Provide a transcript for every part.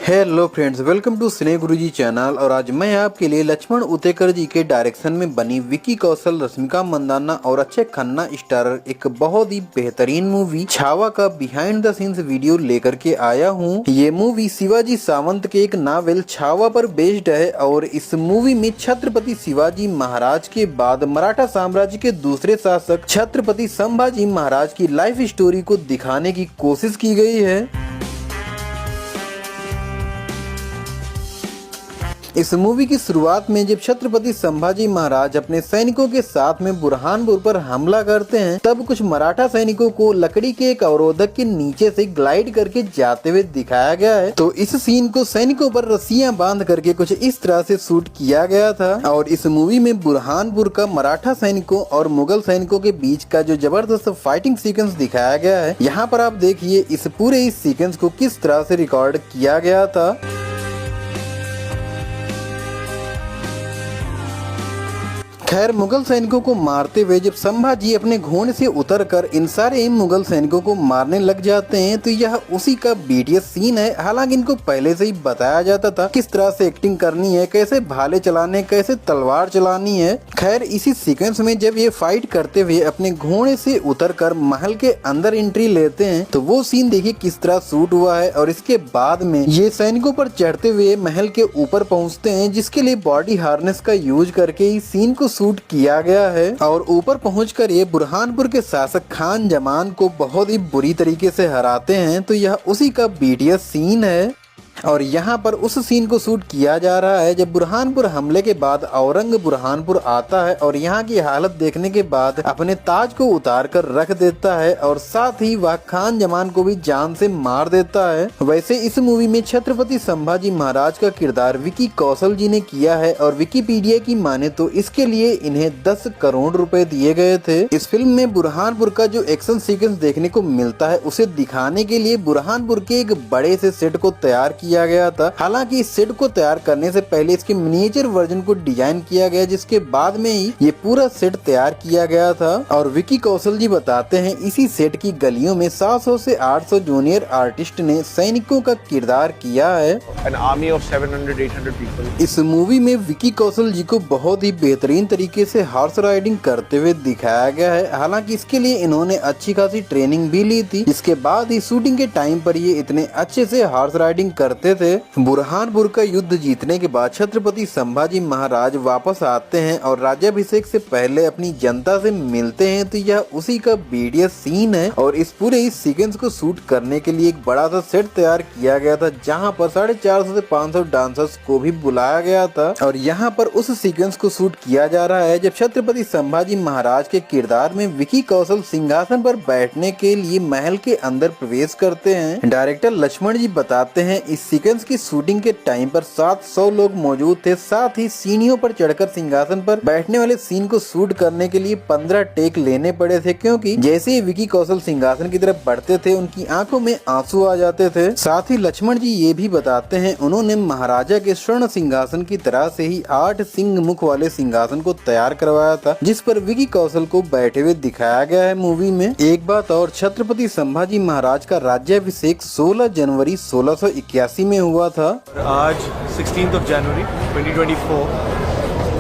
Hello friends, welcome to cine Guruji channel. और आज मैं आपके लिए लक्ष्मण उतेकर जी के डायरेक्शन में बनी विकी कौशल, रश्मिका मंदाना और अक्षय खन्ना स्टारर एक बहुत ही बेहतरीन मूवी छावा का बिहाइंड द सीन्स वीडियो लेकर के आया हूँ। ये मूवी शिवाजी सावंत के एक नावल छावा पर बेस्ड है और इस मूवी में छत्रपति शिवाजी महाराज के बाद मराठा साम्राज्य के दूसरे शासक छत्रपति संभाजी महाराज की लाइफ स्टोरी को दिखाने की कोशिश की गई है। इस मूवी की शुरुआत में जब छत्रपति संभाजी महाराज अपने सैनिकों के साथ में बुरहानपुर पर हमला करते हैं, तब कुछ मराठा सैनिकों को लकड़ी के एक अवरोधक के नीचे से ग्लाइड करके जाते हुए दिखाया गया है। तो इस सीन को सैनिकों पर रस्सियां बांध करके कुछ इस तरह से शूट किया गया था। और इस मूवी में बुरहानपुर का मराठा सैनिकों और मुगल सैनिकों के बीच का जो जबरदस्त फाइटिंग सीक्वेंस दिखाया गया है, यहाँ पर आप देखिए इस पूरे इस सीक्वेंस को किस तरह से रिकॉर्ड किया गया था। खैर, मुगल सैनिकों को मारते हुए जब संभाजी अपने घोड़े से उतरकर इन सारे मुगल सैनिकों को मारने लग जाते हैं, तो यह उसी का बीटीएस सीन है। हालांकि इनको पहले से ही बताया जाता था किस तरह से एक्टिंग करनी है, कैसे भाले चलाने, कैसे तलवार चलानी है। खैर, इसी सीक्वेंस में जब ये फाइट करते हुए अपने घोड़े से उतरकर महल के अंदर एंट्री लेते हैं, तो वो सीन देखिए किस तरह शूट हुआ है। और इसके बाद में ये सैनिकों पर चढ़ते हुए महल के ऊपर पहुँचते हैं, जिसके लिए बॉडी हार्नेस का यूज करके इस सीन को शूट किया गया है। और ऊपर पहुंचकर ये बुरहानपुर के शासक खान जमान को बहुत ही बुरी तरीके से हराते हैं। तो यह उसी का बीटीएस सीन है। और यहाँ पर उस सीन को शूट किया जा रहा है जब बुरहानपुर हमले के बाद औरंग बुरहानपुर आता है और यहाँ की हालत देखने के बाद अपने ताज को उतार कर रख देता है और साथ ही वह खान जमान को भी जान से मार देता है। वैसे इस मूवी में छत्रपति संभाजी महाराज का किरदार विकी कौशल जी ने किया है और विकिपीडिया की माने तो इसके लिए इन्हें 10 करोड़ रुपए दिए गए थे। इस फिल्म में बुरहानपुर का जो एक्शन सीक्वेंस देखने को मिलता है, उसे दिखाने के लिए बुरहानपुर के एक बड़े से सेट को तैयार किया गया था। हालांकि इस सेट को तैयार करने से पहले इसके मिनिएचर वर्जन को डिजाइन किया गया, जिसके बाद में ही ये पूरा सेट तैयार किया गया था। और विकी कौशल जी बताते हैं इसी सेट की गलियों में 700 से 800 जूनियर आर्टिस्ट ने सैनिकों का किरदार किया है। An army of 700-800 people. इस मूवी में विकी कौशल जी को बहुत ही बेहतरीन तरीके से हॉर्स राइडिंग करते हुए दिखाया गया है। हालांकि इसके लिए इन्होंने अच्छी खासी ट्रेनिंग भी ली थी, जिसके बाद ही शूटिंग के टाइम पर ये इतने अच्छे से हॉर्स राइडिंग करते थे। बुरहानपुर का युद्ध जीतने के बाद छत्रपति संभाजी महाराज वापस आते हैं और राज्याभिषेक से पहले अपनी जनता से मिलते हैं। तो यह उसी का बीटीएस सीन है। और इस पूरे इस सीक्वेंस को शूट करने के लिए एक बड़ा सा सेट तैयार किया गया था, जहां पर 450 से 500 डांसर्स को भी बुलाया गया था। और यहाँ पर उस सीक्वेंस को शूट किया जा रहा है जब छत्रपति संभाजी महाराज के किरदार में विकी कौशल सिंहासन पर बैठने के लिए महल के अंदर प्रवेश करते हैं। डायरेक्टर लक्ष्मण जी बताते हैं इस सीक्वेंस की शूटिंग के टाइम पर 700 लोग मौजूद थे। साथ ही सीढ़ियों पर चढ़कर सिंहासन पर बैठने वाले सीन को शूट करने के लिए 15 टेक लेने पड़े थे, क्योंकि जैसे ही विकी कौशल सिंहासन की तरफ बढ़ते थे उनकी आंखों में आंसू आ जाते थे। साथ ही लक्ष्मण जी ये भी बताते हैं उन्होंने महाराजा के स्वर्ण सिंहासन की तरह से ही 8 सिंह मुख वाले सिंहासन को तैयार करवाया था, जिस पर विकी कौशल को बैठे हुए दिखाया गया है मूवी में। एक बात और, छत्रपति संभाजी महाराज का राज्याभिषेक 16 जनवरी 1681 में हुआ था। आज 16th January 2024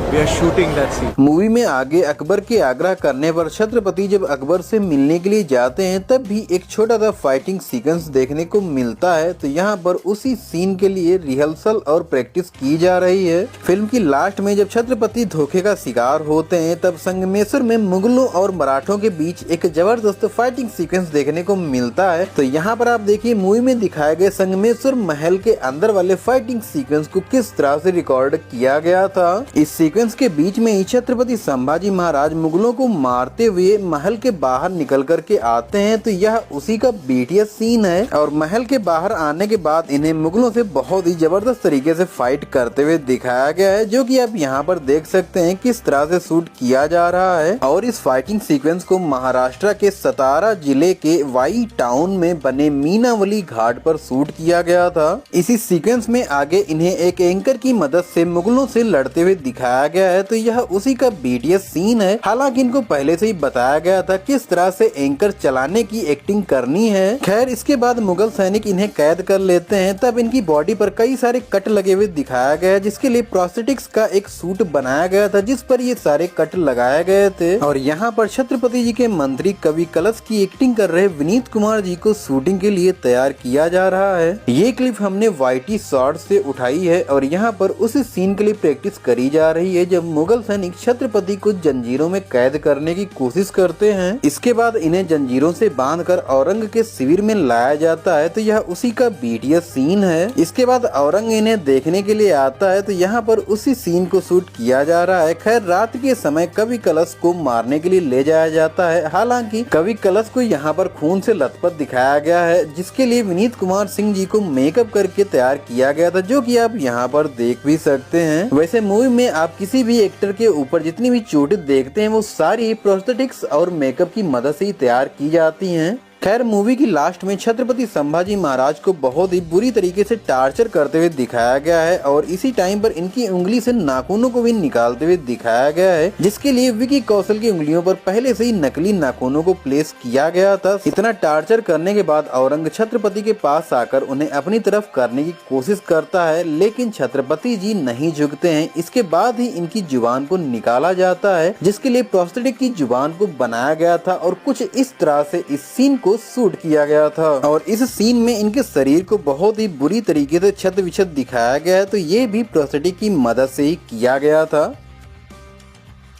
we are shooting that scene. Movie में आगे अकबर के आग्रह करने पर छत्रपति जब अकबर से मिलने के लिए जाते हैं, तब भी एक छोटा सा फाइटिंग सीक्वेंस देखने को मिलता है। तो यहाँ पर उसी सीन के लिए रिहर्सल और प्रैक्टिस की जा रही है। फिल्म की लास्ट में जब छत्रपति धोखे का शिकार होते हैं, तब संगमेश्वर में मुगलों और मराठों के बीच एक जबरदस्त फाइटिंग सीक्वेंस देखने को मिलता है। तो यहाँ पर आप देखिए मूवी में दिखाए गए संगमेश्वर महल के अंदर वाले फाइटिंग सीक्वेंस को किस तरह से रिकॉर्ड किया गया था। इस सीक्वेंस के बीच में ही छत्रपति संभाजी महाराज मुगलों को मारते हुए महल के बाहर निकल कर के आते हैं। तो यह उसी का बीटीएस सीन है। और महल के बाहर आने के बाद इन्हें मुगलों से बहुत ही जबरदस्त तरीके से फाइट करते हुए दिखाया गया है, जो कि आप यहाँ पर देख सकते हैं किस तरह से शूट किया जा रहा है। और इस फाइटिंग सीक्वेंस को महाराष्ट्र के सतारा जिले के वाई टाउन में बने मीनावली घाट पर शूट किया गया था। इसी सीक्वेंस में आगे इन्हें एक एंकर की मदद से मुगलों से लड़ते हुए दिखाया दिखाया गया है तो यह उसी का BTS सीन है। हालांकि इनको पहले से ही बताया गया था किस तरह से एंकर चलाने की एक्टिंग करनी है। खैर इसके बाद मुगल सैनिक इन्हें कैद कर लेते हैं। तब इनकी बॉडी पर कई सारे कट लगे हुए दिखाया गया, जिसके लिए प्रोस्थेटिक्स का एक सूट बनाया गया था जिस पर ये सारे कट लगाए गए थे। और यहाँ पर छत्रपति जी के मंत्री कवि कलश की एक्टिंग कर रहे विनीत कुमार जी को शूटिंग के लिए तैयार किया जा रहा है। ये क्लिप हमने YT शॉर्ट से उठाई है और यहाँ पर उस सीन के लिए प्रैक्टिस करी जा रही है जब मुगल सैनिक छत्रपति को जंजीरों में कैद करने की कोशिश करते हैं। इसके बाद इन्हें जंजीरों से बांधकर औरंग के शिविर में लाया जाता है तो यह उसी का BTS सीन है। इसके बाद औरंग इन्हें देखने के लिए आता है तो यहाँ पर उसी सीन को शूट किया जा रहा है। खैर रात के समय कवि कलश को मारने के लिए ले जाया जाता है। हालांकि कवि कलश को यहाँ पर खून से लथपथ दिखाया गया है, जिसके लिए विनीत कुमार सिंह जी को मेकअप करके तैयार किया गया था, जो कि आप यहाँ पर देख भी सकते हैं। वैसे मूवी में आप किसी भी एक्टर के ऊपर जितनी भी चोटें देखते हैं वो सारी प्रोस्थेटिक्स और मेकअप की मदद से ही तैयार की जाती हैं। खैर मूवी की लास्ट में छत्रपति संभाजी महाराज को बहुत ही बुरी तरीके से टार्चर करते हुए दिखाया गया है और इसी टाइम पर इनकी उंगली से नाखूनों को भी निकालते हुए दिखाया गया है, जिसके लिए विकी कौशल की उंगलियों पर पहले से ही नकली नाखूनों को प्लेस किया गया था। इतना टार्चर करने के बाद औरंग छत्रपति के पास आकर उन्हें अपनी तरफ करने की कोशिश करता है, लेकिन छत्रपति जी नहीं झुकते हैं। इसके बाद ही इनकी जुबान को निकाला जाता है, जिसके लिए प्रोस्थेटिक की जुबान को बनाया गया था और कुछ इस तरह से इस सीन को शूट किया गया था। और इस सीन में इनके शरीर को बहुत ही बुरी तरीके से छत विछत दिखाया गया है, तो ये भी प्रोस्थेटिक की मदद से ही किया गया था।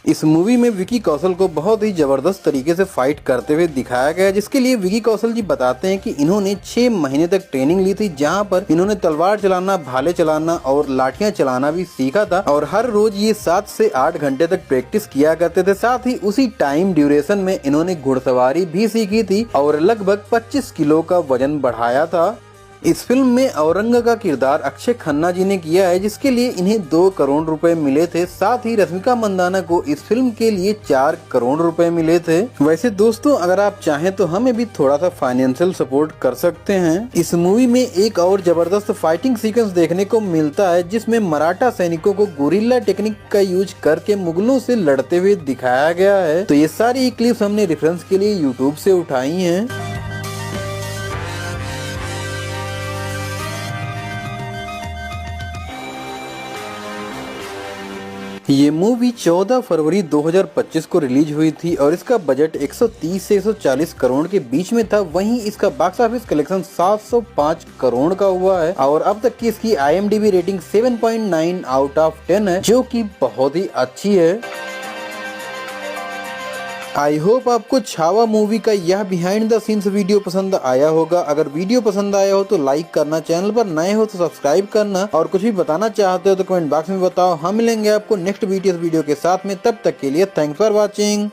इस मूवी में विकी कौशल को बहुत ही जबरदस्त तरीके से फाइट करते हुए दिखाया गया, जिसके लिए विकी कौशल जी बताते हैं कि इन्होंने 6 महीने तक ट्रेनिंग ली थी, जहां पर इन्होंने तलवार चलाना, भाले चलाना और लाठियां चलाना भी सीखा था। और हर रोज ये 7 से 8 घंटे तक प्रैक्टिस किया करते थे। साथ ही उसी टाइम ड्यूरेशन में इन्होंने घुड़सवारी भी सीखी थी और लगभग 25 किलो का वजन बढ़ाया था। इस फिल्म में औरंग का किरदार अक्षय खन्ना जी ने किया है, जिसके लिए इन्हें 2 करोड़ रुपए मिले थे। साथ ही रश्मिका मंदाना को इस फिल्म के लिए 4 करोड़ रुपए मिले थे। वैसे दोस्तों अगर आप चाहें तो हमें भी थोड़ा सा फाइनेंशियल सपोर्ट कर सकते हैं। इस मूवी में एक और जबरदस्त फाइटिंग सीक्वेंस देखने को मिलता है, जिसमें मराठा सैनिकों को गोरिल्ला टेक्निक का यूज करके मुगलों से लड़ते हुए दिखाया गया है। तो ये सारी क्लिप्स हमने रेफरेंस के लिए यूट्यूब से उठाई हैं। ये मूवी 14 फरवरी 2025 को रिलीज हुई थी और इसका बजट 130 से 140 करोड़ के बीच में था। वहीं इसका बॉक्स ऑफिस कलेक्शन 705 करोड़ का हुआ है और अब तक की इसकी IMDb रेटिंग 7.9 आउट ऑफ 10 है, जो कि बहुत ही अच्छी है। आई होप आपको छावा मूवी का यह बिहाइंड द सीन्स वीडियो पसंद आया होगा। अगर वीडियो पसंद आया हो तो लाइक करना, चैनल पर नए हो तो सब्सक्राइब करना और कुछ भी बताना चाहते हो तो कमेंट बॉक्स में बताओ। हम मिलेंगे आपको नेक्स्ट वीडियो के साथ में, तब तक के लिए थैंक्स फॉर वॉचिंग।